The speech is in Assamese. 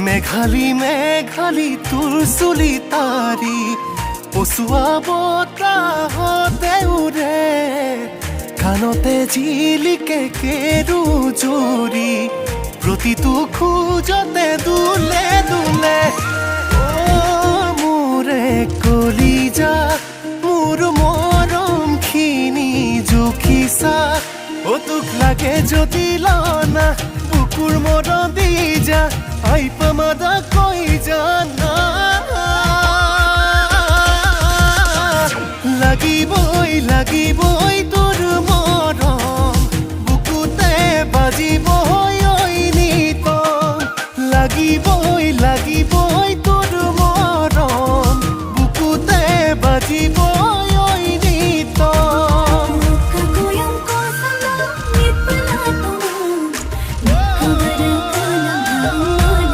মেঘালী মেঘালী তোৰ চুলি তাৰি পচুৱা বতাহতে উৰে কাণতে জিলিকে কেৰু জুৰি প্ৰতিটো খোজতে দুলে দুলে মোৰে কলিজা মোৰ মৰমখিনি জুখিছা তোক লাগে যদি লনা বুকুৰ মৰম দি যা আই পামাদা কৈ জানা লাগিবই লাগিবই তোৰ মৰম বুকুতে বাজিবই নিতম লাগিবই লাগিবই তোৰ মৰম বুকুতে বাজিব